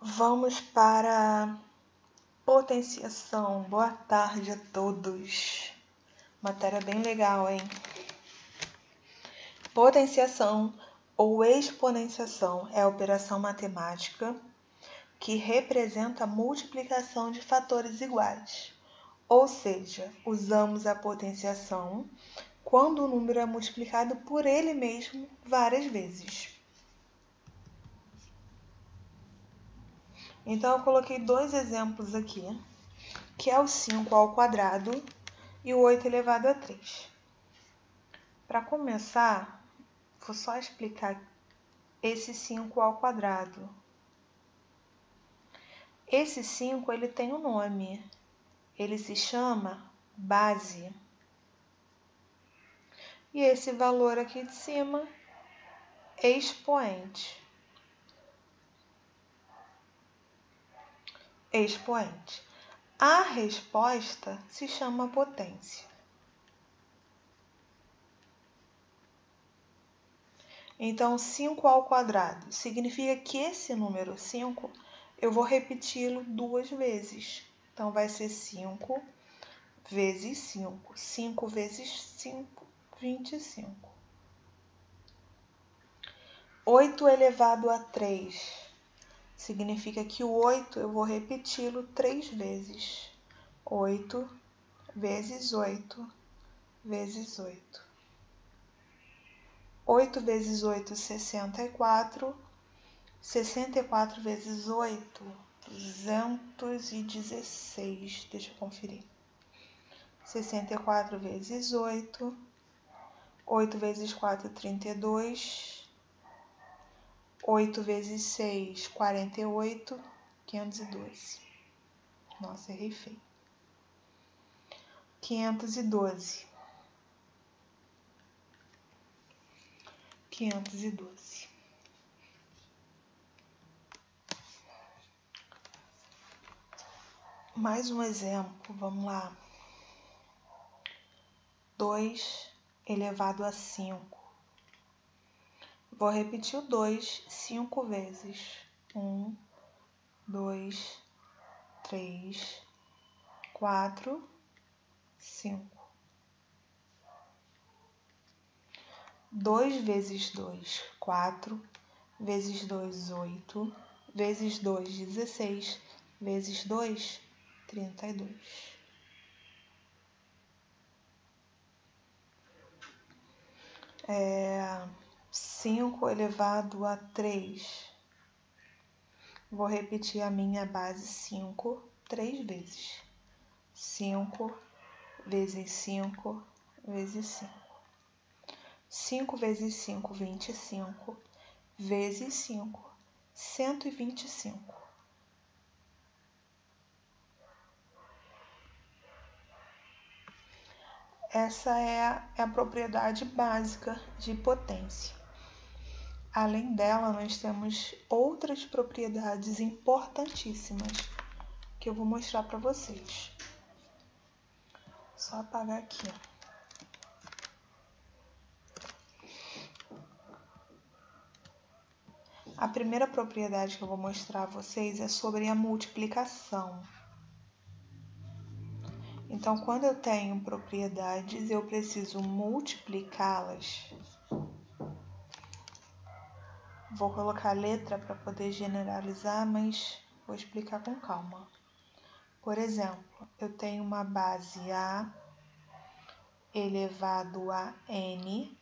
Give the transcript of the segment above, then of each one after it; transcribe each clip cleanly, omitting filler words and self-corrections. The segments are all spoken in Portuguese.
Vamos para potenciação. Boa tarde a todos. Matéria bem legal, hein? Potenciação ou exponenciação é a operação matemática que representa a multiplicação de fatores iguais. Ou seja, usamos a potenciação quando o número é multiplicado por ele mesmo várias vezes. Então, eu coloquei dois exemplos aqui, que é o 5 ao quadrado e o 8 elevado a 3. Para começar, vou só explicar esse 5 ao quadrado. Esse 5 ele tem um nome, ele se chama base. E esse valor aqui de cima, expoente. Expoente. A resposta se chama potência. Então, 5 ao quadrado significa que esse número 5 eu vou repeti-lo duas vezes. Então, vai ser 5 vezes 5. 5 vezes 5, 25. 8 elevado a 3 significa que o 8 eu vou repeti-lo 3 vezes. 8 vezes 8 vezes 8. 8 vezes 8, 64. 64 vezes 8, 216. Deixa eu conferir. 64 vezes 8. 8 vezes 4, 32. 8 vezes 6, 48. 512. Nossa, errei feio. 512. 512. Mais um exemplo, vamos lá. 2 elevado a 5. Vou repetir o 2 5 vezes. 1, 2, 3, 4, 5. 2 vezes 2, 4. Vezes 2, 8. Vezes 2, 16. Vezes 2, 32. 5 elevado a 3. Vou repetir a minha base 5 3 vezes. 5 vezes 5 vezes 5. 5 vezes 5, 25. Vezes 5, 125. Essa é a propriedade básica de potência. Além dela, nós temos outras propriedades importantíssimas que eu vou mostrar para vocês. Só apagar aqui. A primeira propriedade que eu vou mostrar a vocês é sobre a multiplicação. Então, quando eu tenho propriedades, eu preciso multiplicá-las. Vou colocar letra para poder generalizar, mas vou explicar com calma. Por exemplo, eu tenho uma base A elevado a N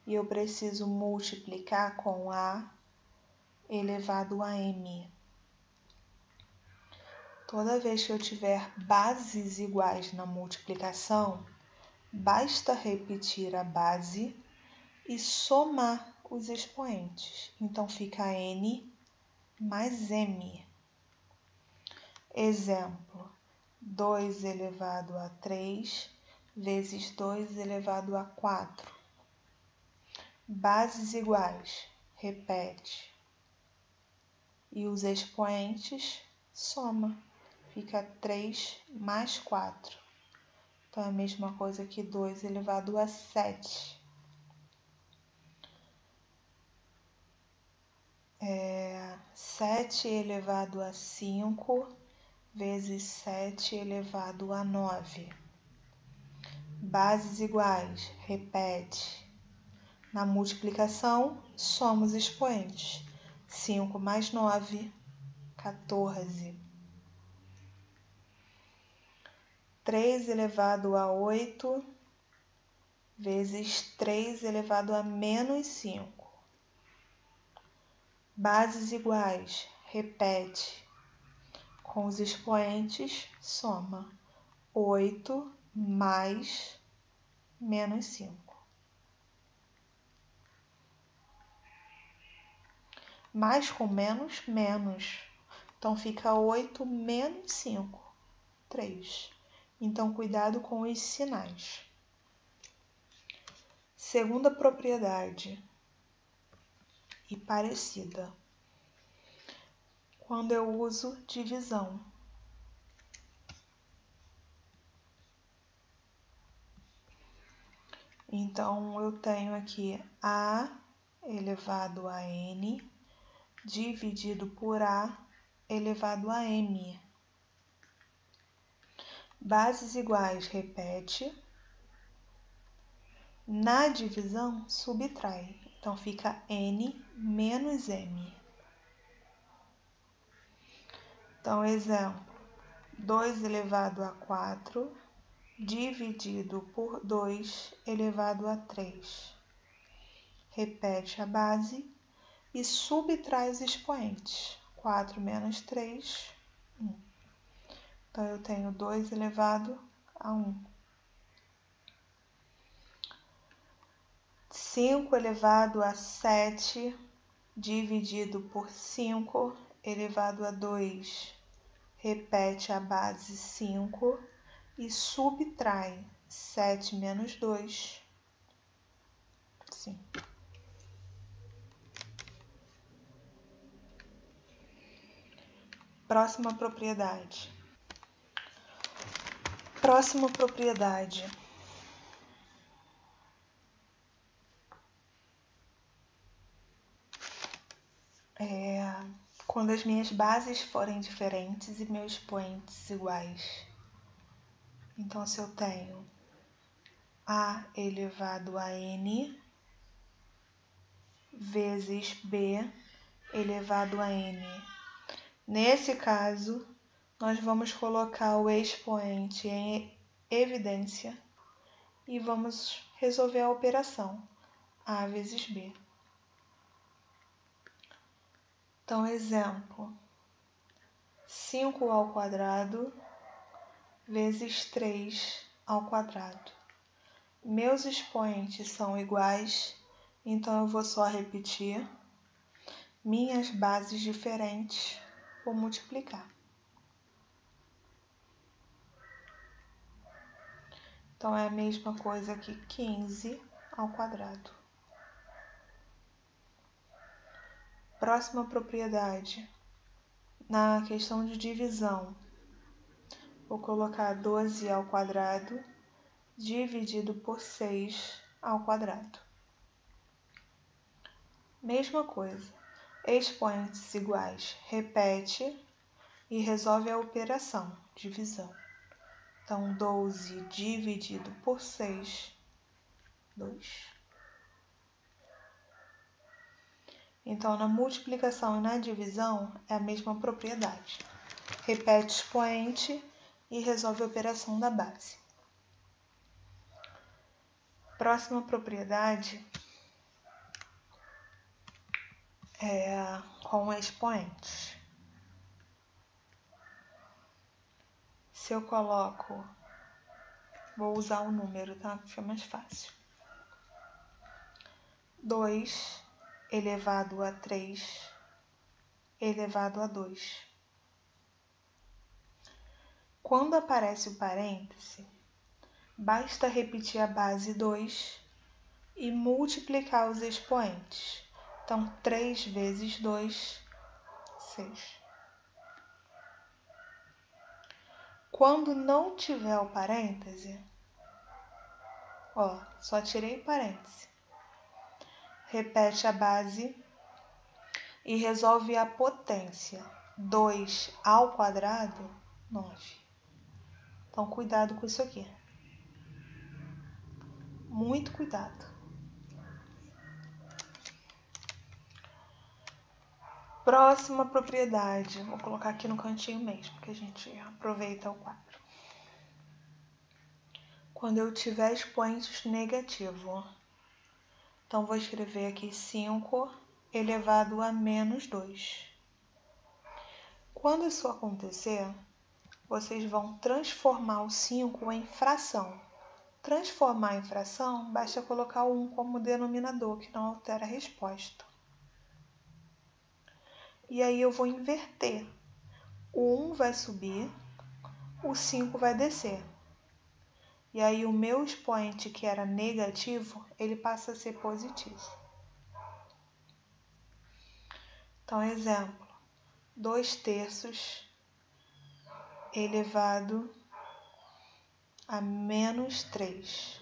e eu preciso multiplicar com A elevado a M. Toda vez que eu tiver bases iguais na multiplicação, basta repetir a base e somar os expoentes. Então, fica N mais M. Exemplo, 2 elevado a 3 vezes 2 elevado a 4. Bases iguais, repete. E os expoentes, soma. Fica 3 mais 4. Então, é a mesma coisa que 2 elevado a 7. 7 elevado a 5 vezes 7 elevado a 9. Bases iguais, repete. Na multiplicação, somos expoentes. 5 mais 9, 14. 3 elevado a 8 vezes 3 elevado a menos 5. Bases iguais, repete. Com os expoentes, soma. 8 mais menos 5. Mais com menos, menos. Então, fica 8 menos 5, 3. Então, cuidado com os sinais. Segunda propriedade e parecida. Quando eu uso divisão. Então, eu tenho aqui A elevado a N dividido por A elevado a M. Bases iguais, repete. Na divisão, subtrai. Então, fica N menos M. Então, exemplo, 2 elevado a 4 dividido por 2 elevado a 3. Repete a base e subtrai os expoentes. 4 menos 3, 1. Então, eu tenho 2 elevado a 1. 5 elevado a 7 dividido por 5 elevado a 2. Repete a base 5 e subtrai 7 menos 2, 5. Próxima propriedade. Próxima propriedade. Quando as minhas bases forem diferentes e meus expoentes iguais. Então, se eu tenho A elevado a N vezes B elevado a N. Nesse caso, nós vamos colocar o expoente em evidência e vamos resolver a operação A vezes B. Então, exemplo, 5 ao quadrado vezes 3 ao quadrado. Meus expoentes são iguais, então eu vou só repetir. Minhas bases diferentes, vou multiplicar. Então, é a mesma coisa que 15 ao quadrado. Próxima propriedade. Na questão de divisão, vou colocar 12 ao quadrado dividido por 6 ao quadrado. Mesma coisa. Expoentes iguais, repete e resolve a operação, divisão. Então, 12 dividido por 6, 2. Então, na multiplicação e na divisão, é a mesma propriedade. Repete o expoente e resolve a operação da base. Próxima propriedade é com expoentes. Se eu coloco, vou usar o número, tá? Fica mais fácil. 2 elevado a 3 elevado a 2. Quando aparece o parêntese, basta repetir a base 2 e multiplicar os expoentes. Então, 3 vezes 2, 6. Quando não tiver o parêntese, só tirei parêntese. Repete a base e resolve a potência. 2 ao quadrado, 9. Então, cuidado com isso aqui. Muito cuidado. Próxima propriedade. Vou colocar aqui no cantinho mesmo, que a gente aproveita o quadro. Quando eu tiver expoentes negativo. Então, vou escrever aqui 5 elevado a menos 2. Quando isso acontecer, vocês vão transformar o 5 em fração. Transformar em fração, basta colocar o 1 como denominador, que não altera a resposta. E aí eu vou inverter. O 1 vai subir, o 5 vai descer. E aí o meu expoente, que era negativo, ele passa a ser positivo. Então, exemplo, 2/3 elevado a menos 3.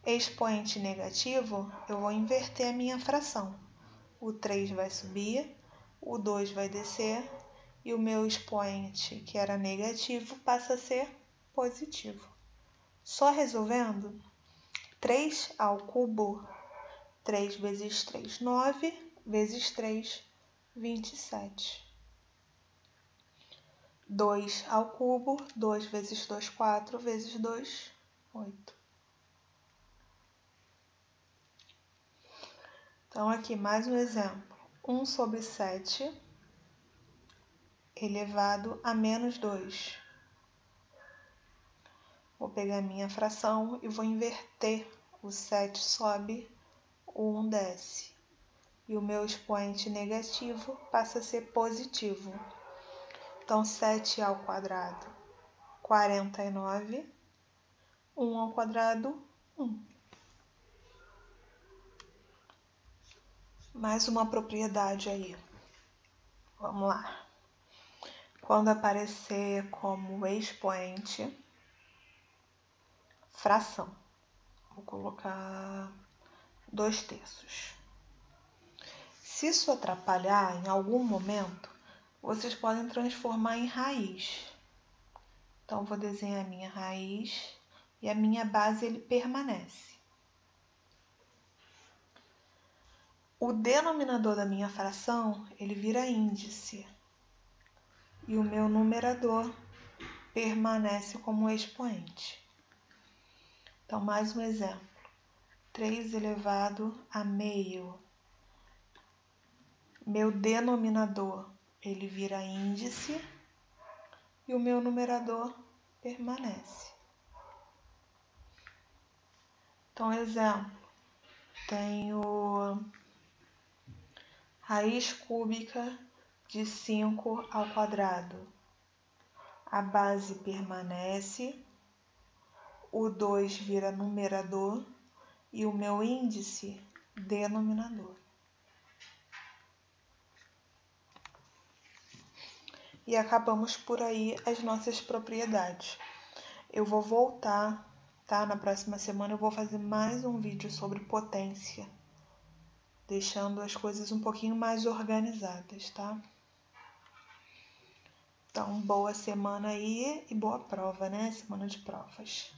Expoente negativo, eu vou inverter a minha fração. O 3 vai subir, o 2 vai descer e o meu expoente, que era negativo, passa a ser positivo. Só resolvendo, 3 ao cubo, 3 vezes 3, 9, vezes 3, 27. 2 ao cubo, 2 vezes 2, 4, vezes 2, 8. Então, aqui mais um exemplo. 1 sobre 7 elevado a menos 2. Vou pegar minha fração e vou inverter. O 7 sobe, o 1 desce. E o meu expoente negativo passa a ser positivo. Então, 7 ao quadrado, 49. 1 ao quadrado, 1. Mais uma propriedade aí. Vamos lá. Quando aparecer como expoente, fração. Vou colocar 2/3. Se isso atrapalhar em algum momento, vocês podem transformar em raiz. Então, vou desenhar a minha raiz e a minha base ele permanece. O denominador da minha fração, ele vira índice. E o meu numerador permanece como expoente. Então, mais um exemplo. 3 elevado a meio. Meu denominador, ele vira índice. E o meu numerador permanece. Então, exemplo. Tenho raiz cúbica de 5 ao quadrado. A base permanece, o 2 vira numerador e o meu índice denominador. E acabamos por aí as nossas propriedades. Eu vou voltar, tá? Na próxima semana eu vou fazer mais um vídeo sobre potência, deixando as coisas um pouquinho mais organizadas, tá? Então, boa semana aí e boa prova, né? Semana de provas.